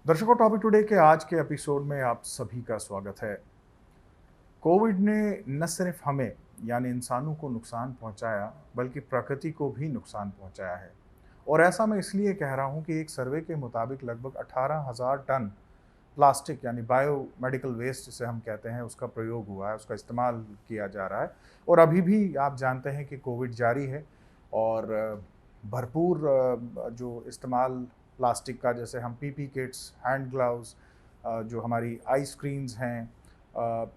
दर्शकों, topic today के आज के एपिसोड में आप सभी का स्वागत है। कोविड ने न सिर्फ हमें यानी इंसानों को नुकसान पहुंचाया, बल्कि प्रकृति को भी नुकसान पहुंचाया है। और ऐसा मैं इसलिए कह रहा हूं कि एक सर्वे के मुताबिक लगभग 18,000 टन प्लास्टिक यानी बायो मेडिकल वेस्ट जिसे हम कहते हैं, उसका प्रयोग हुआ है, उसका इस्तेमाल किया जा रहा है। और अभी भी आप जानते हैं कि कोविड जारी है और भरपूर जो इस्तेमाल प्लास्टिक का, जैसे हम पीपी किट्स, हैंड ग्लव्स, जो हमारी आई स्क्रीन्स हैं,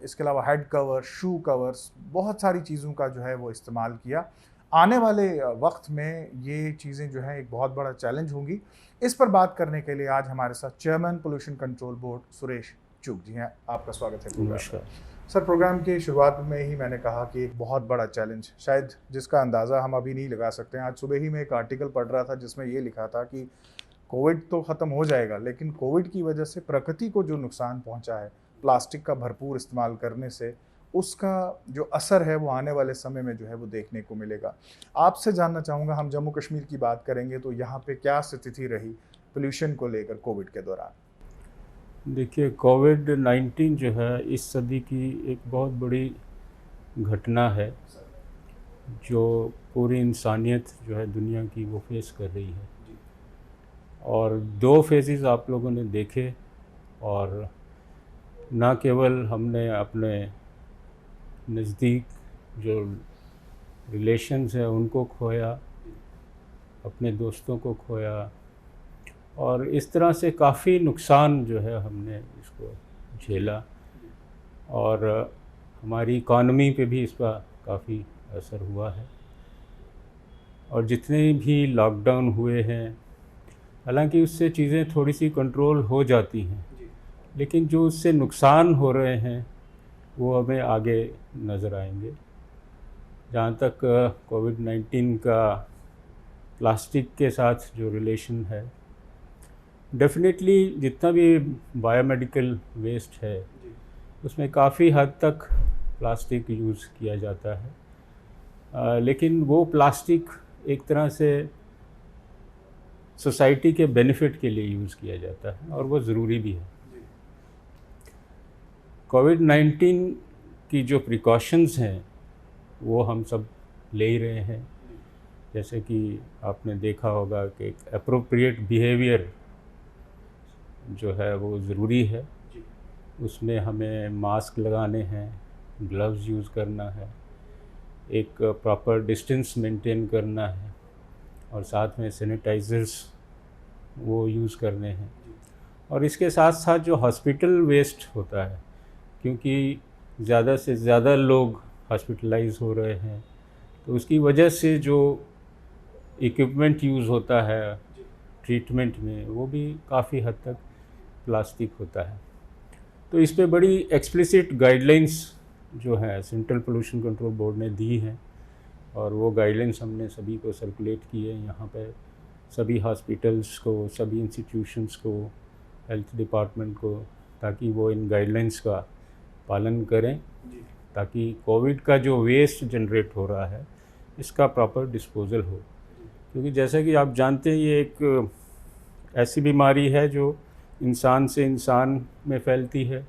इसके अलावा हेड कवर, शू कवर्स, बहुत सारी चीज़ों का जो है वो इस्तेमाल किया। आने वाले वक्त में ये चीज़ें जो हैं एक बहुत बड़ा चैलेंज होंगी। इस पर बात करने के लिए आज हमारे साथ chairman pollution control board Suresh चूक जी हैं। आपका स्वागत है प्रोग्राम में। सर, प्रोग्राम की शुरुआत में ही मैंने कहा कि एक बहुत बड़ा चैलेंज, शायद जिसका अंदाज़ा हम अभी नहीं लगा सकते हैं। आज सुबह ही मैं एक आर्टिकल पढ़ रहा था जिसमें ये लिखा था कि कोविड तो ख़त्म हो जाएगा, लेकिन कोविड की वजह से प्रकृति को जो नुकसान पहुंचा है प्लास्टिक का भरपूर इस्तेमाल करने से, उसका जो असर है वो आने वाले समय में जो है वो देखने को मिलेगा। आपसे जानना चाहूँगा, हम जम्मू कश्मीर की बात करेंगे तो यहाँ पे क्या स्थिति रही पोल्यूशन को लेकर कोविड के दौरान? देखिए, कोविड-19 जो है इस सदी की एक बहुत बड़ी घटना है जो पूरी इंसानियत जो है दुनिया की वो फेस कर रही है। और दो फेजेस आप लोगों ने देखे, और ना केवल हमने अपने नज़दीक जो रिलेशंस हैं उनको खोया, अपने दोस्तों को खोया, और इस तरह से काफ़ी नुकसान जो है हमने इसको झेला। और हमारी इकॉनमी पे भी इसका काफ़ी असर हुआ है। और जितने भी लॉकडाउन हुए हैं, हालांकि उससे चीज़ें थोड़ी सी कंट्रोल हो जाती हैं, लेकिन जो उससे नुकसान हो रहे हैं वो हमें आगे नज़र आएंगे। जहाँ तक कोविड-19 का प्लास्टिक के साथ जो रिलेशन है, डेफिनेटली जितना भी बायोमेडिकल वेस्ट है उसमें काफ़ी हद तक प्लास्टिक यूज़ किया जाता है। लेकिन वो प्लास्टिक एक तरह से सोसाइटी के बेनिफिट के लिए यूज़ किया जाता है और वो ज़रूरी भी है। कोविड-19 की जो प्रिकॉशंस हैं वो हम सब ले ही रहे हैं। जैसे कि आपने देखा होगा कि एक एप्रोप्रिएट बिहेवियर जो है वो ज़रूरी है। उसमें हमें मास्क लगाने हैं, ग्लव्स यूज़ करना है, एक प्रॉपर डिस्टेंस मेंटेन करना है, और साथ में सैनिटाइज़र्स वो यूज़ करने हैं। और इसके साथ साथ जो हॉस्पिटल वेस्ट होता है, क्योंकि ज़्यादा से ज़्यादा लोग हॉस्पिटलाइज हो रहे हैं, तो उसकी वजह से जो इक्विपमेंट यूज़ होता है ट्रीटमेंट में, वो भी काफ़ी हद तक प्लास्टिक होता है। तो इस पे बड़ी एक्सप्लिसिट गाइडलाइंस जो है सेंट्रल पोल्यूशन कंट्रोल बोर्ड ने दी हैं, और वो गाइडलाइंस हमने सभी को सर्कुलेट की है यहाँ पे, सभी हॉस्पिटल्स को, सभी इंस्टीट्यूशंस को, हेल्थ डिपार्टमेंट को, ताकि वो इन गाइडलाइंस का पालन करें, ताकि कोविड का जो वेस्ट जनरेट हो रहा है इसका प्रॉपर डिस्पोजल हो। क्योंकि जैसा कि आप जानते हैं, ये एक ऐसी बीमारी है जो इंसान से इंसान में फैलती है,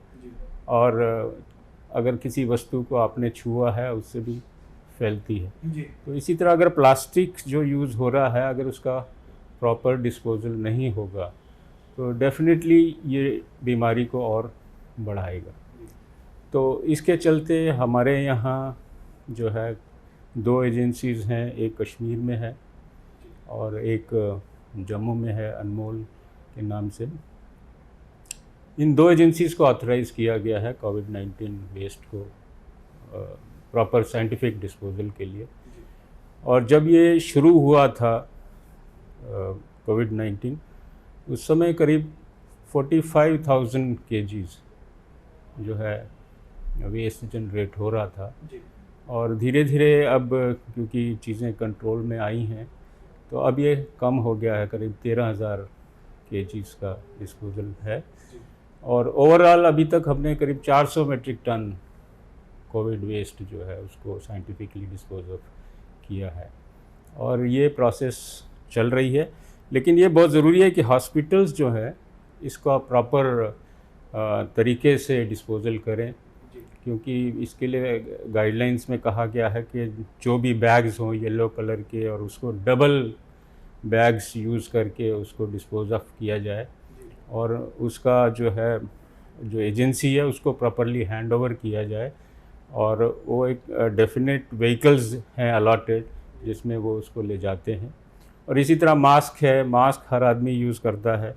और अगर किसी वस्तु को आपने छुआ है उससे भी फैलती है। तो इसी तरह अगर प्लास्टिक जो यूज़ हो रहा है, अगर उसका प्रॉपर डिस्पोजल नहीं होगा तो डेफिनेटली ये बीमारी को और बढ़ाएगा। तो इसके चलते हमारे यहाँ जो है 2 एजेंसीज़ हैं, एक कश्मीर में है और एक जम्मू में है, अनमोल के नाम से। इन 2 एजेंसीज़ को ऑथराइज़ किया गया है कोविड-19 वेस्ट को प्रॉपर साइंटिफिक डिस्पोजल के लिए। और जब ये शुरू हुआ था कोविड-19, उस समय करीब 45,000 केजीज़ जो है वेस्ट जनरेट हो रहा था। और धीरे धीरे अब क्योंकि चीज़ें कंट्रोल में आई हैं, तो अब ये कम हो गया है, करीब 13,000 केजीज़ का डिस्पोजल है। और ओवरऑल अभी तक हमने करीब 400 मेट्रिक टन कोविड वेस्ट जो है उसको साइंटिफिकली डिस्पोज ऑफ किया है, और ये प्रोसेस चल रही है। लेकिन ये बहुत ज़रूरी है कि हॉस्पिटल्स जो है इसका प्रॉपर तरीके से डिस्पोजल करें, क्योंकि इसके लिए गाइडलाइंस में कहा गया है कि जो भी बैग्स हों येलो कलर के और उसको डबल बैग्स यूज़ करके उसको डिस्पोज ऑफ किया जाए, और उसका जो है जो एजेंसी है उसको प्रॉपरली हैंड ओवर किया जाए, और वो एक डेफिनेट व्हीकल्स हैं अलॉटेड जिसमें वो उसको ले जाते हैं। और इसी तरह मास्क है, मास्क हर आदमी यूज़ करता है,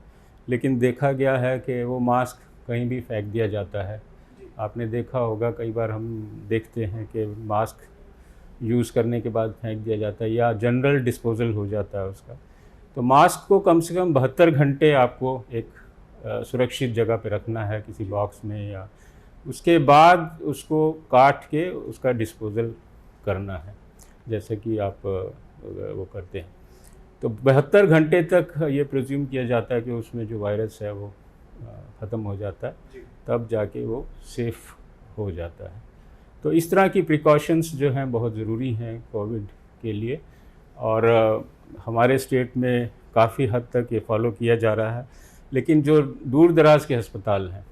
लेकिन देखा गया है कि वो मास्क कहीं भी फेंक दिया जाता है। आपने देखा होगा कई बार हम देखते हैं कि मास्क यूज़ करने के बाद फेंक दिया जाता है या जनरल डिस्पोजल हो जाता है उसका। तो मास्क को कम से कम 72 घंटे आपको एक सुरक्षित जगह पे रखना है किसी बॉक्स में, या उसके बाद उसको काट के उसका डिस्पोजल करना है, जैसे कि आप वो करते हैं। तो 72 घंटे तक ये प्रिज्यूम किया जाता है कि उसमें जो वायरस है वो ख़त्म हो जाता है, तब जाके वो सेफ़ हो जाता है। तो इस तरह की प्रिकॉशंस जो हैं बहुत ज़रूरी हैं कोविड के लिए, और हमारे स्टेट में काफ़ी हद तक ये फॉलो किया जा रहा है। लेकिन जो दूर दराज के अस्पताल हैं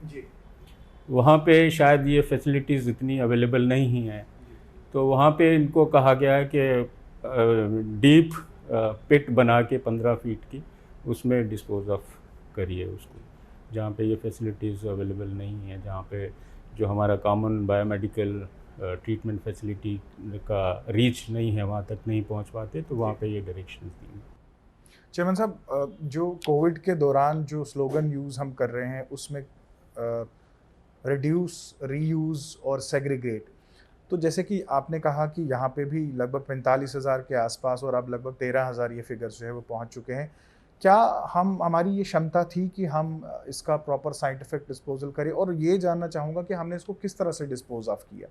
वहाँ पे शायद ये फैसिलिटीज़ इतनी अवेलेबल नहीं हैं, तो वहाँ पे इनको कहा गया है कि डीप पिट बना के 15 फीट की उसमें डिस्पोज ऑफ करिए उसको, जहाँ पे ये फैसिलिटीज़ अवेलेबल नहीं है, जहाँ पे जो हमारा कॉमन बायोमेडिकल ट्रीटमेंट फैसिलिटी का रीच नहीं है, वहाँ तक नहीं पहुँच पाते, तो वहाँ पे ये डायरेक्शंस दी हैं। चेयरमैन साहब, जो कोविड के दौरान जो स्लोगन यूज़ हम कर रहे हैं उसमें रिड्यूस, रीयूज़ और सेग्रीगेट, तो जैसे कि आपने कहा कि यहाँ पे भी लगभग 45,000 के आसपास और अब लगभग 13,000 ये फिगर्स जो है वो पहुँच चुके हैं। क्या हमारी ये क्षमता थी कि हम इसका प्रॉपर साइंटिफिक डिस्पोजल करें, और ये जानना चाहूँगा कि हमने इसको किस तरह से डिस्पोज ऑफ किया?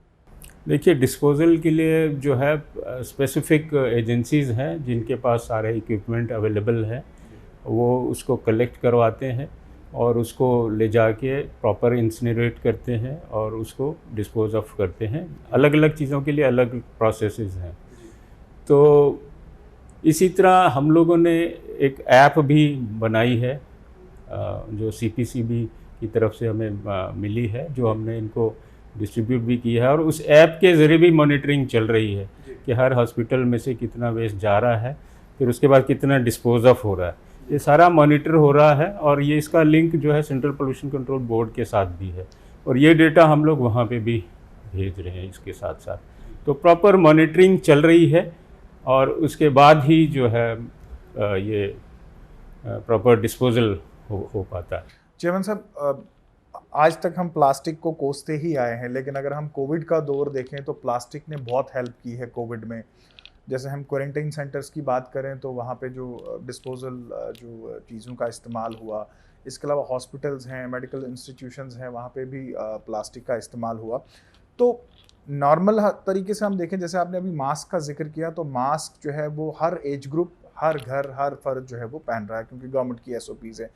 देखिए, डिस्पोजल के लिए जो है स्पेसिफिक एजेंसीज़ हैं जिनके पास सारे इक्विपमेंट अवेलेबल है, वो उसको कलेक्ट करवाते हैं और उसको ले जाके प्रॉपर इंसिनरेट करते हैं और उसको डिस्पोज ऑफ करते हैं। अलग अलग चीज़ों के लिए अलग प्रोसेसेस हैं। तो इसी तरह हम लोगों ने एक ऐप भी बनाई है जो CPCB की तरफ से हमें मिली है, जो हमने इनको डिस्ट्रीब्यूट भी की है, और उस ऐप के ज़रिए भी मॉनिटरिंग चल रही है कि हर हॉस्पिटल में से कितना वेस्ट जा रहा है, फिर उसके बाद कितना डिस्पोज ऑफ हो रहा है। ये सारा मॉनिटर हो रहा है, और ये इसका लिंक जो है सेंट्रल पोल्यूशन कंट्रोल बोर्ड के साथ भी है, और ये डेटा हम लोग वहाँ पे भी भेज रहे हैं इसके साथ साथ। तो प्रॉपर मॉनिटरिंग चल रही है, और उसके बाद ही जो है ये प्रॉपर डिस्पोजल हो पाता है। चेयरमैन साहब, आज तक हम प्लास्टिक को कोसते ही आए हैं, लेकिन अगर हम कोविड का दौर देखें तो प्लास्टिक ने बहुत हेल्प की है कोविड में। जैसे हम क्वारंटाइन सेंटर्स की बात करें तो वहाँ पे जो डिस्पोजल जो चीज़ों का इस्तेमाल हुआ, इसके अलावा हॉस्पिटल्स हैं, मेडिकल इंस्टीट्यूशंस हैं, वहाँ पे भी प्लास्टिक का इस्तेमाल हुआ। तो नॉर्मल तरीके से हम देखें, जैसे आपने अभी मास्क का जिक्र किया, तो मास्क जो है वो हर एज ग्रुप, हर घर, हर फर्द जो है वो पहन रहा है, क्योंकि गवर्नमेंट की SOPs है।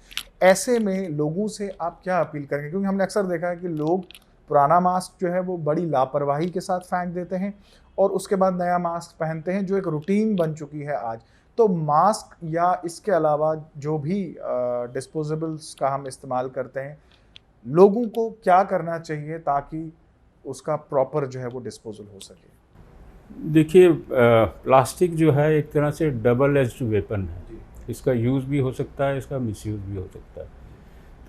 ऐसे में लोगों से आप क्या अपील करेंगे? क्योंकि हमने अक्सर देखा है कि लोग पुराना मास्क जो है वो बड़ी लापरवाही के साथ फेंक देते हैं और उसके बाद नया मास्क पहनते हैं, जो एक रूटीन बन चुकी है आज। तो मास्क या इसके अलावा जो भी डिस्पोजेबल्स का हम इस्तेमाल करते हैं, लोगों को क्या करना चाहिए ताकि उसका प्रॉपर जो है वो डिस्पोजल हो सके? देखिए, प्लास्टिक जो है एक तरह से डबल एज्ड वेपन है। इसका यूज़ भी हो सकता है, इसका मिसयूज़ भी हो सकता है।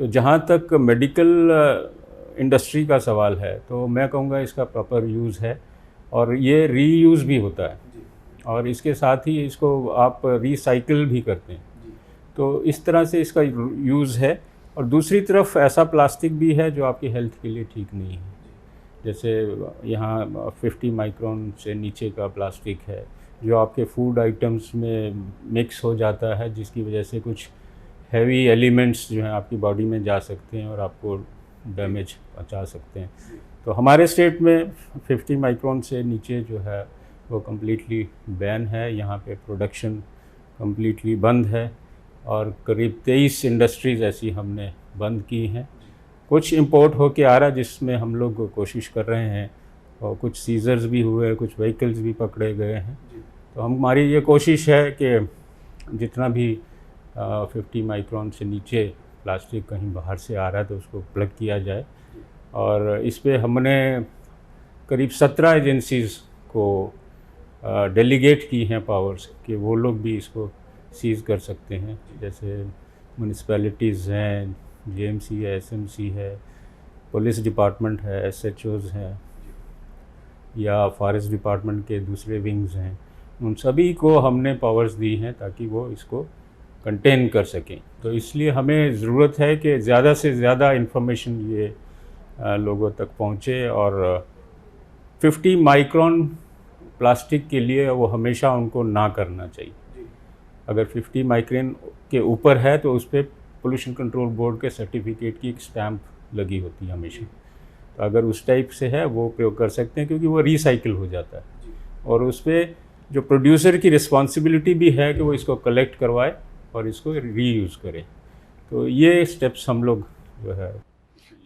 तो जहाँ तक मेडिकल इंडस्ट्री का सवाल है, तो मैं कहूँगा इसका प्रॉपर यूज़ है, और ये रीयूज़ भी होता है, और इसके साथ ही इसको आप रिसाइकिल भी करते हैं। तो इस तरह से इसका यूज़ है। और दूसरी तरफ ऐसा प्लास्टिक भी है जो आपकी हेल्थ के लिए ठीक नहीं है। जैसे यहाँ 50 माइक्रोन से नीचे का प्लास्टिक है जो आपके फूड आइटम्स में मिक्स हो जाता है, जिसकी वजह से कुछ हैवी एलिमेंट्स जो हैं आपकी बॉडी में जा सकते हैं और आपको डैमेज पहुँचा सकते हैं। तो हमारे स्टेट में 50 माइक्रोन से नीचे जो है वो कम्प्लीटली बैन है। यहाँ पे प्रोडक्शन कम्प्लीटली बंद है, और करीब 23 इंडस्ट्रीज़ ऐसी हमने बंद की हैं। कुछ इंपोर्ट होके आ रहा है जिसमें हम लोग कोशिश कर रहे हैं, और कुछ सीजर्स भी हुए, कुछ व्हीकल्स भी पकड़े गए हैं। तो हमारी ये कोशिश है कि जितना भी 50 माइक्रोन से नीचे प्लास्टिक कहीं बाहर से आ रहा है तो उसको प्लग किया जाए। और इस पे हमने करीब 17 एजेंसीज़ को डेलीगेट की हैं पावर्स कि वो लोग भी इसको सीज़ कर सकते हैं। जैसे म्यूनिसिपैलिटीज़ हैं, जेएमसी है, एसएमसी है, पुलिस डिपार्टमेंट है, एसएचओज़ हैं, या फॉरेस्ट डिपार्टमेंट के दूसरे विंग्स हैं, उन सभी को हमने पावर्स दी हैं ताकि वो इसको कंटेन कर सकें। तो इसलिए हमें ज़रूरत है कि ज़्यादा से ज़्यादा इन्फॉर्मेशन ये लोगों तक पहुँचे। और 50 माइक्रोन प्लास्टिक के लिए वो हमेशा उनको ना करना चाहिए। अगर 50 माइक्रोन के ऊपर है तो उस पर पोल्यूशन कंट्रोल बोर्ड के सर्टिफिकेट की एक स्टैंप लगी होती है हमेशा। तो अगर उस टाइप से है वो प्रयोग कर सकते हैं, क्योंकि वो रिसाइकिल हो जाता है। और उस पर जो प्रोड्यूसर की रिस्पॉन्सिबिलिटी भी है कि वो इसको कलेक्ट करवाए और इसको रीयूज़ करे। तो ये स्टेप्स हम लोग जो है।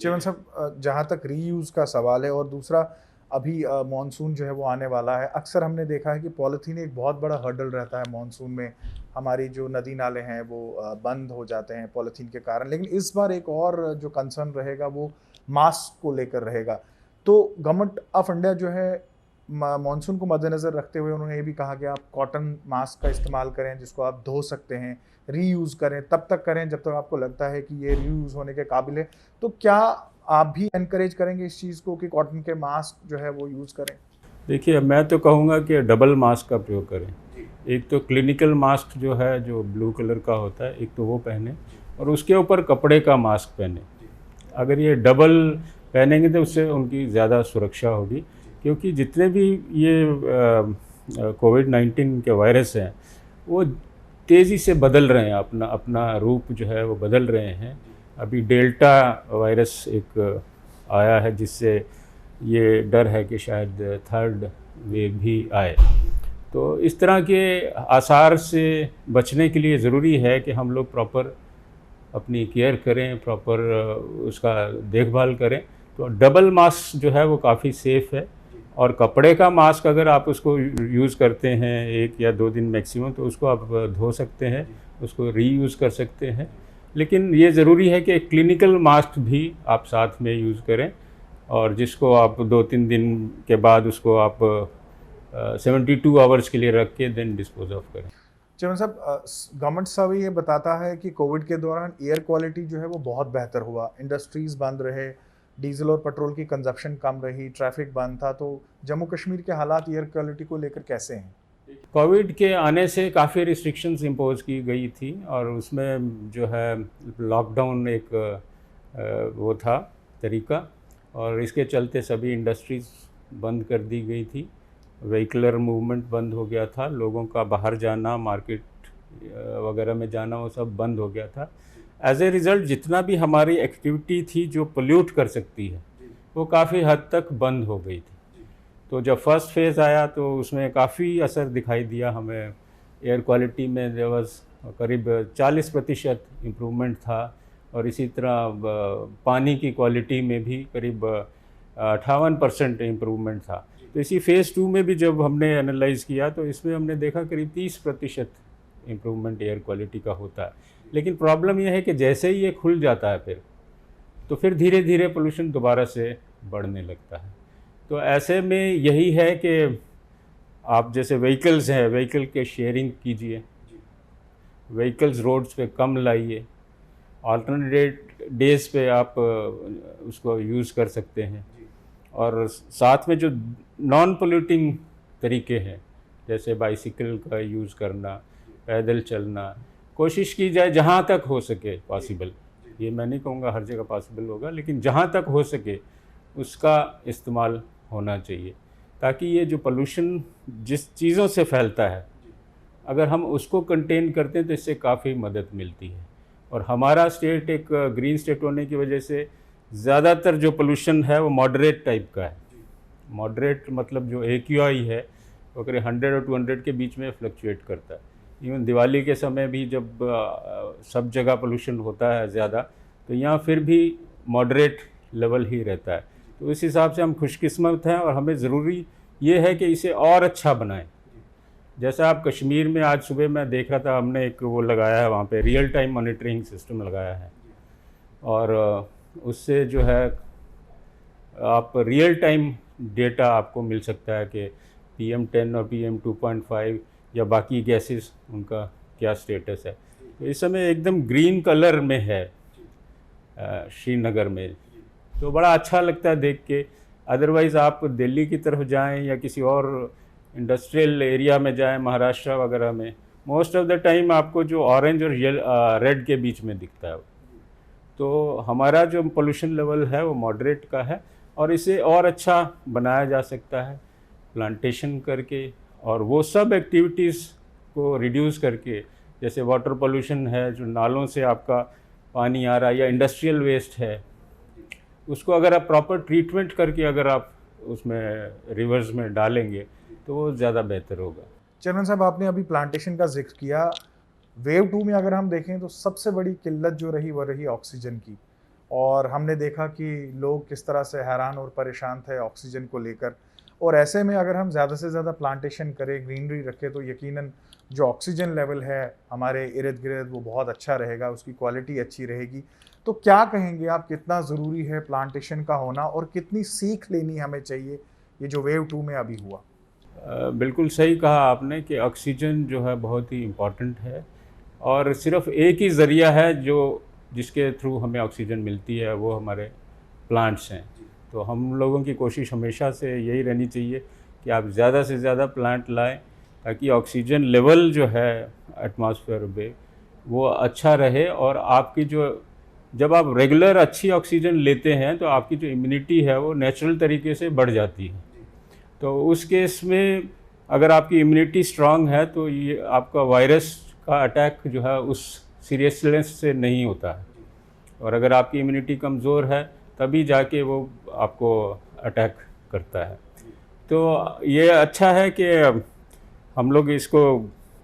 चिमन साहब, जहाँ तक रीयूज़ का सवाल है, और दूसरा अभी मॉनसून जो है वो आने वाला है। अक्सर हमने देखा है कि पॉलीथीन एक बहुत बड़ा हर्डल रहता है मॉनसून में। हमारी जो नदी नाले हैं वो बंद हो जाते हैं पॉलीथीन के कारण। लेकिन इस बार एक और जो कंसर्न रहेगा वो मास्क को लेकर रहेगा। तो गवर्नमेंट ऑफ इंडिया जो है मॉनसून को मद्देनज़र रखते हुए उन्होंने ये भी कहा कि आप कॉटन मास्क का इस्तेमाल करें, जिसको आप धो सकते हैं, रीयूज़ करें, तब तक करें जब तक आपको लगता है कि ये रीयूज़ होने के काबिल है। तो क्या आप भी एनकरेज करेंगे इस चीज़ को कि कॉटन के मास्क जो है वो यूज़ करें? देखिए, मैं तो कहूँगा कि डबल मास्क का प्रयोग करें। एक तो क्लिनिकल मास्क जो है, जो ब्लू कलर का होता है, एक तो वो पहने और उसके ऊपर कपड़े का मास्क पहने। अगर ये डबल पहनेंगे तो उससे उनकी ज़्यादा सुरक्षा होगी, क्योंकि जितने भी ये कोविड-19 के वायरस हैं वो तेज़ी से बदल रहे हैं, अपना अपना रूप जो है वो बदल रहे हैं। अभी डेल्टा वायरस एक आया है, जिससे ये डर है कि शायद थर्ड वेव भी आए। तो इस तरह के आसार से बचने के लिए ज़रूरी है कि हम लोग प्रॉपर अपनी केयर करें, प्रॉपर उसका देखभाल करें। तो डबल मास्क जो है वो काफ़ी सेफ़ है। और कपड़े का मास्क अगर आप उसको यूज़ करते हैं 1 या 2 दिन मैक्सिमम, तो उसको आप धो सकते हैं, उसको रीयूज़ कर सकते हैं। लेकिन ये ज़रूरी है कि एक क्लिनिकल मास्क भी आप साथ में यूज़ करें, और जिसको आप 2-3 दिन के बाद उसको आप 72 आवर्स के लिए रख के देन डिस्पोज ऑफ करें। चिमन साहब, गवर्नमेंट सब ये बताता है कि कोविड के दौरान एयर क्वालिटी जो है वो बहुत बेहतर हुआ, इंडस्ट्रीज़ बंद रहे, डीजल और पेट्रोल की कंजप्शन कम रही, ट्रैफिक बंद था। तो जम्मू कश्मीर के हालात एयर क्वालिटी को लेकर कैसे हैं? कोविड के आने से काफ़ी रिस्ट्रिक्शंस इम्पोज की गई थी, और उसमें जो है लॉकडाउन एक वो था तरीका, और इसके चलते सभी इंडस्ट्रीज़ बंद कर दी गई थी। व्हीकलर मूवमेंट बंद हो गया था, लोगों का बाहर जाना, मार्केट वगैरह में जाना, वो सब बंद हो गया था। एज ए रिज़ल्ट जितना भी हमारी एक्टिविटी थी जो पोल्यूट कर सकती है, वो काफ़ी हद तक बंद हो गई थी। तो जब फर्स्ट फेज़ आया तो उसमें काफ़ी असर दिखाई दिया हमें। एयर क्वालिटी में देयर वाज करीब 40% इम्प्रूवमेंट था, और इसी तरह पानी की क्वालिटी में भी करीब 58% इम्प्रूवमेंट था। तो इसी फ़ेज़ 2 में भी जब हमने एनालाइज़ किया तो इसमें हमने देखा करीब 30% इम्प्रूवमेंट एयर क्वालिटी का होता है। लेकिन प्रॉब्लम यह है कि जैसे ही ये खुल जाता है फिर धीरे धीरे पोल्यूशन दोबारा से बढ़ने लगता है। तो ऐसे में यही है कि आप जैसे व्हीकल्स हैं, व्हीकल के शेयरिंग कीजिए, व्हीकल्स रोड्स पे कम लाइए, अल्टरनेट डेज़ पे आप उसको यूज़ कर सकते हैं। और साथ में जो नॉन पोल्यूटिंग तरीके हैं, जैसे बाइसिकल का यूज़ करना, पैदल चलना, कोशिश की जाए जहाँ तक हो सके पॉसिबल। ये मैं नहीं कहूँगा हर जगह पॉसिबल होगा, लेकिन जहाँ तक हो सके उसका इस्तेमाल होना चाहिए, ताकि ये जो पोल्यूशन जिस चीज़ों से फैलता है, अगर हम उसको कंटेन करते हैं तो इससे काफ़ी मदद मिलती है। और हमारा स्टेट एक ग्रीन स्टेट होने की वजह से ज़्यादातर जो पोल्यूशन है वो मॉडरेट टाइप का है। मॉडरेट मतलब जो AQI है वो करीब 100 और 200 के बीच में फ्लक्चुएट करता है। इवन दिवाली के समय भी जब सब जगह पोल्यूशन होता है ज़्यादा, तो यहाँ फिर भी मॉडरेट लेवल ही रहता है। तो इस हिसाब से हम खुशकिस्मत हैं, और हमें ज़रूरी ये है कि इसे और अच्छा बनाएं। जैसे आप कश्मीर में आज सुबह मैं देख रहा था, हमने एक वो लगाया है वहाँ पे, रियल टाइम मॉनिटरिंग सिस्टम लगाया है। और उससे जो है आप रियल टाइम डेटा आपको मिल सकता है कि PM10 और PM2.5 या बाकी गैसेस उनका क्या स्टेटस है। तो इस समय एकदम ग्रीन कलर में है श्रीनगर में, तो बड़ा अच्छा लगता है देख के। अदरवाइज़ आप दिल्ली की तरफ जाएं या किसी और इंडस्ट्रियल एरिया में जाएं, महाराष्ट्र वगैरह में, मोस्ट ऑफ द टाइम आपको जो ऑरेंज और रेड के बीच में दिखता है। तो हमारा जो पोल्यूशन लेवल है वो मॉडरेट का है, और इसे और अच्छा बनाया जा सकता है प्लांटेशन करके, और वो सब एक्टिविटीज़ को रिड्यूस करके, जैसे वाटर पोल्यूशन है जो नालों से आपका पानी आ रहा है, या इंडस्ट्रियल वेस्ट है, उसको अगर आप प्रॉपर ट्रीटमेंट करके अगर आप उसमें रिवर्स में डालेंगे तो वो ज़्यादा बेहतर होगा। चेयरमैन साहब, आपने अभी प्लांटेशन का जिक्र किया। वेव 2 में अगर हम देखें तो सबसे बड़ी किल्लत जो रही वो रही ऑक्सीजन की, और हमने देखा कि लोग किस तरह से हैरान और परेशान थे ऑक्सीजन को लेकर। और ऐसे में अगर हम ज़्यादा से ज़्यादा प्लांटेशन करें, ग्रीनरी रखें, तो यकीनन जो ऑक्सीजन लेवल है हमारे इर्द गिर्द वो बहुत अच्छा रहेगा, उसकी क्वालिटी अच्छी रहेगी। तो क्या कहेंगे आप, कितना ज़रूरी है प्लांटेशन का होना और कितनी सीख लेनी हमें चाहिए ये जो वेव 2 में अभी हुआ? बिल्कुल सही कहा आपने कि ऑक्सीजन जो है बहुत ही इम्पॉर्टेंट है, और सिर्फ एक ही ज़रिया है जो जिसके थ्रू हमें ऑक्सीजन मिलती है, वो हमारे प्लांट्स हैं। तो हम लोगों की कोशिश हमेशा से यही रहनी चाहिए कि आप ज़्यादा से ज़्यादा प्लांट लाएं, ताकि ऑक्सीजन लेवल जो है एटमॉस्फेयर में वो अच्छा रहे, और आपकी जो जब आप रेगुलर अच्छी ऑक्सीजन लेते हैं तो आपकी जो इम्यूनिटी है वो नेचुरल तरीके से बढ़ जाती है। तो उस केस में अगर आपकी इम्यूनिटी स्ट्रांग है तो ये आपका वायरस का अटैक जो है उस सीरियसनेस से नहीं होता है, और अगर आपकी इम्यूनिटी कमज़ोर है तभी जाके वो आपको अटैक करता है। तो ये अच्छा है कि हम लोग इसको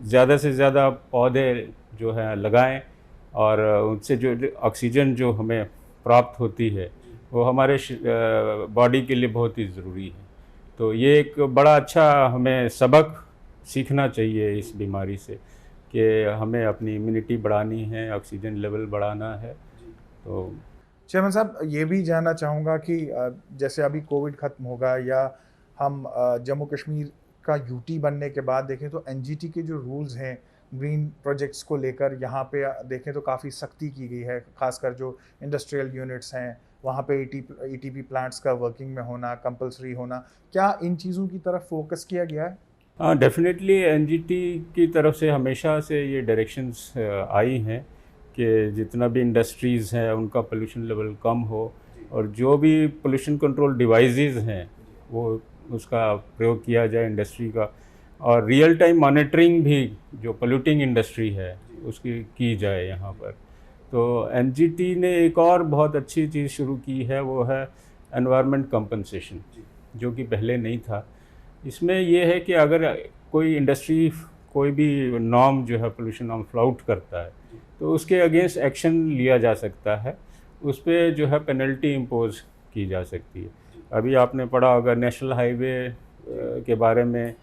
ज़्यादा से ज़्यादा पौधे जो है लगाएं, और उनसे जो ऑक्सीजन जो हमें प्राप्त होती है वो हमारे बॉडी के लिए बहुत ही ज़रूरी है। तो ये एक बड़ा अच्छा हमें सबक सीखना चाहिए इस बीमारी से, कि हमें अपनी इम्यूनिटी बढ़ानी है, ऑक्सीजन लेवल बढ़ाना है। तो चेयरमैन साहब, ये भी जानना चाहूँगा कि जैसे अभी कोविड ख़त्म होगा, या हम जम्मू कश्मीर का यूटी बनने के बाद देखें तो एनजीटी के जो रूल्स हैं ग्रीन प्रोजेक्ट्स को लेकर, यहाँ पे देखें तो काफ़ी सख्ती की गई है। ख़ासकर जो इंडस्ट्रियल यूनिट्स हैं वहाँ पे ईटीपी प्लांट्स का वर्किंग में होना, कंपलसरी होना, क्या इन चीज़ों की तरफ फोकस किया गया है? हाँ, डेफिनेटली एनजीटी की तरफ से हमेशा से ये डायरेक्शंस आई हैं कि जितना भी इंडस्ट्रीज़ हैं उनका पोल्यूशन लेवल कम हो, और जो भी पोल्यूशन कंट्रोल डिवाइसेस हैं वो उसका प्रयोग किया जाए इंडस्ट्री का, और रियल टाइम मॉनिटरिंग भी जो पोल्यूटिंग इंडस्ट्री है उसकी की जाए यहाँ पर। तो एनजीटी ने एक और बहुत अच्छी चीज़ शुरू की है, वो है एनवायरनमेंट कंपनसेशन, जो कि पहले नहीं था। इसमें यह है कि अगर कोई इंडस्ट्री कोई भी नॉर्म जो है पोल्यूशन नॉर्म फ्लाउट करता है तो उसके अगेंस्ट एक्शन लिया जा सकता है, उस पर जो है पेनल्टी इम्पोज की जा सकती है। अभी आपने पढ़ा होगा नेशनल हाईवे के बारे में,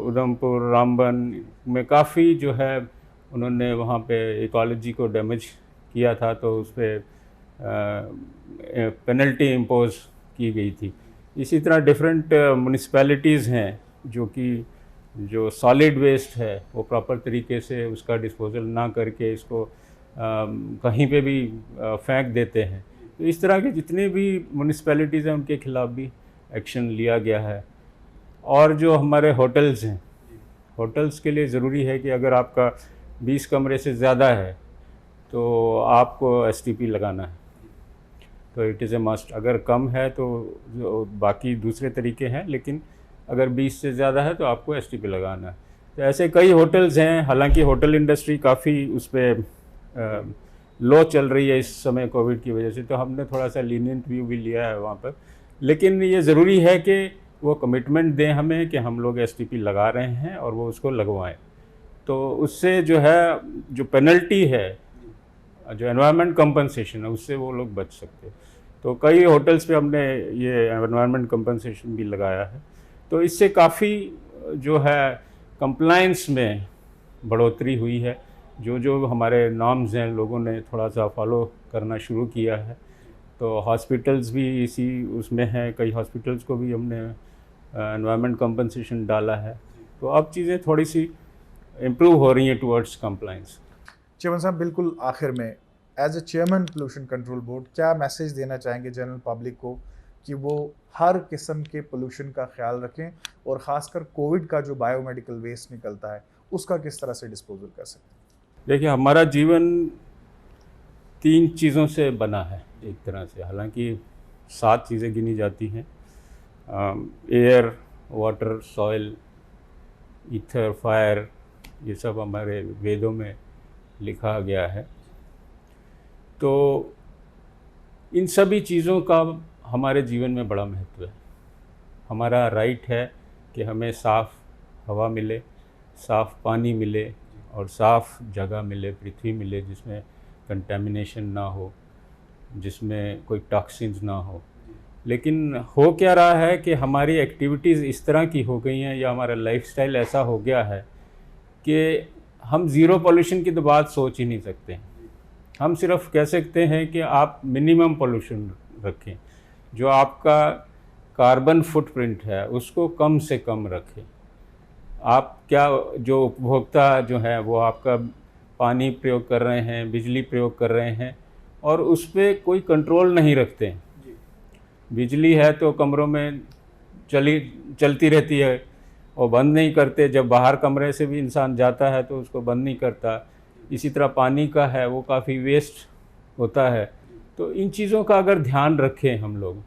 उधमपुर रामबन में काफ़ी जो है उन्होंने वहाँ पे इकोलॉजी को डैमेज किया था, तो उस पर पेनल्टी इम्पोज की गई थी। इसी तरह डिफरेंट म्यूनिसिपैलिटीज़ हैं जो सॉलिड वेस्ट है वो प्रॉपर तरीके से उसका डिस्पोजल ना करके इसको कहीं पे भी फेंक देते हैं। तो इस तरह के जितने भी म्यूनिसिपैलिटीज़ हैं उनके खिलाफ भी एक्शन लिया गया है। और जो हमारे होटल्स हैं, होटल्स के लिए ज़रूरी है कि अगर आपका 20 कमरे से ज़्यादा है तो आपको एसटीपी लगाना है, तो इट इज़ ए मस्ट। अगर कम है तो जो बाकी दूसरे तरीके हैं, लेकिन अगर 20 से ज़्यादा है तो आपको एसटीपी लगाना है। तो ऐसे कई होटल्स हैं, हालांकि होटल इंडस्ट्री काफ़ी उस पर लो चल रही है इस समय कोविड की वजह से, तो हमने थोड़ा सा लीनियंट व्यू भी लिया है वहाँ पर। लेकिन ये ज़रूरी है कि वो कमिटमेंट दें हमें कि हम लोग एसटीपी लगा रहे हैं और वो उसको लगवाएं। तो उससे जो है जो पेनल्टी है, जो एनवायरनमेंट कंपनसेशन है, उससे वो लोग बच सकते हैं। तो कई होटल्स पे हमने ये एनवायरनमेंट कंपनसेशन भी लगाया है। तो इससे काफ़ी जो है कंप्लायंस में बढ़ोतरी हुई है। जो हमारे नॉर्म्स हैं लोगों ने थोड़ा सा फॉलो करना शुरू किया है। तो हॉस्पिटल्स भी इसी उसमें हैं, कई हॉस्पिटल्स को भी हमने एनवायरनमेंट कंपनसेशन डाला है। तो अब चीज़ें थोड़ी सी इम्प्रूव हो रही हैं टुवर्ड्स कंप्लाइंस। चेयरमैन साहब, बिल्कुल आखिर में as a chairman pollution control board क्या मैसेज देना चाहेंगे जनरल पब्लिक को कि वो हर किस्म के पोल्यूशन का ख्याल रखें और ख़ासकर कोविड का जो बायोमेडिकल वेस्ट निकलता है उसका किस तरह से डिस्पोजल कर सकते हैं? देखिए, हमारा जीवन 3 चीज़ों से बना है एक तरह से, हालांकि 7 चीज़ें गिनी जाती हैं। Air, water, soil, ether, fire, ये सब हमारे वेदों में लिखा गया है। तो इन सभी चीज़ों का हमारे जीवन में बड़ा महत्व है। हमारा राइट है कि हमें साफ़ हवा मिले, साफ़ पानी मिले और साफ़ जगह मिले, पृथ्वी मिले जिसमें कंटेमिनेशन ना हो, जिसमें कोई टॉक्सिन्स ना हो। लेकिन हो क्या रहा है कि हमारी एक्टिविटीज़ इस तरह की हो गई हैं या हमारा लाइफस्टाइल ऐसा हो गया है कि हम ज़ीरो पोल्यूशन की तो बात सोच ही नहीं सकते। हम सिर्फ कह सकते हैं कि आप मिनिमम पोल्यूशन रखें, जो आपका कार्बन फुटप्रिंट है उसको कम से कम रखें। आप क्या जो उपभोक्ता जो है वो आपका पानी प्रयोग कर रहे हैं, बिजली प्रयोग कर रहे हैं और उस पर कोई कंट्रोल नहीं रखते हैं। बिजली है तो कमरों में चलती रहती है और बंद नहीं करते, जब बाहर कमरे से भी इंसान जाता है तो उसको बंद नहीं करता। इसी तरह पानी का है वो काफ़ी वेस्ट होता है। तो इन चीज़ों का अगर ध्यान रखें हम लोग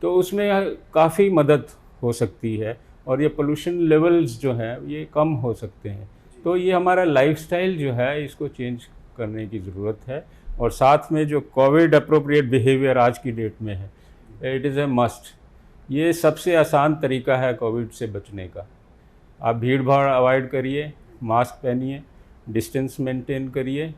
तो उसमें काफ़ी मदद हो सकती है और ये पोल्यूशन लेवल्स जो हैं ये कम हो सकते हैं। तो ये हमारा लाइफस्टाइल जो है इसको चेंज करने की ज़रूरत है। और साथ में जो कोविड अप्रोप्रिएट बिहेवियर आज की डेट में है, इट इज़ ए मस्ट। ये सबसे आसान तरीका है कोविड से बचने का। आप भीड़ भाड़ अवॉइड करिए, मास्क पहनिए, डिस्टेंस मेंटेन करिए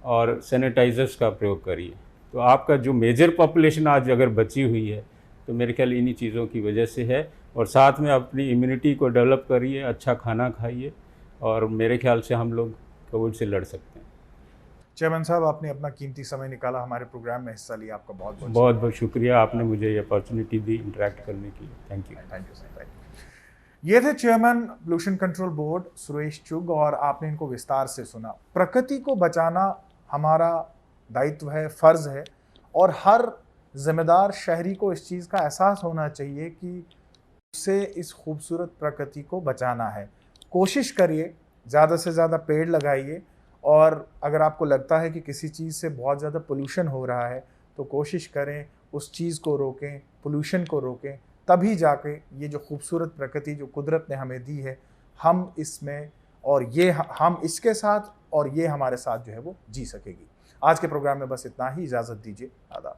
और सैनिटाइजर्स का प्रयोग करिए। तो आपका जो मेजर पॉपुलेशन आज अगर बची हुई है तो मेरे ख्याल इन्हीं चीज़ों की वजह से है। और साथ में अपनी इम्यूनिटी को डेवलप करिए, अच्छा खाना खाइए और मेरे ख्याल से हम लोग कोविड से लड़ सकते हैं। चेयरमैन साहब, आपने अपना कीमती समय निकाला, हमारे प्रोग्राम में हिस्सा लिया, आपका बहुत बहुत बहुत शुक्रिया। आपने मुझे ये अपॉर्चुनिटी दी इंटरेक्ट करने की। Thank you. Thank you sir, thank you. ये थे chairman pollution control board Suresh चुग और आपने इनको विस्तार से सुना। प्रकृति को बचाना हमारा दायित्व है, फ़र्ज़ है और हर जिम्मेदार शहरी को इस चीज़ का एहसास होना चाहिए कि उसे इस खूबसूरत प्रकृति को बचाना है। कोशिश करिए, ज़्यादा से ज़्यादा पेड़ लगाइए और अगर आपको लगता है कि किसी चीज़ से बहुत ज़्यादा पोल्यूशन हो रहा है तो कोशिश करें उस चीज़ को रोकें, पोल्यूशन को रोकें। तभी जाके ये जो खूबसूरत प्रकृति जो कुदरत ने हमें दी है, हम इसमें और ये हम इसके साथ और ये हमारे साथ जो है वो जी सकेगी। आज के प्रोग्राम में बस इतना ही। इजाज़त दीजिए। आदाब।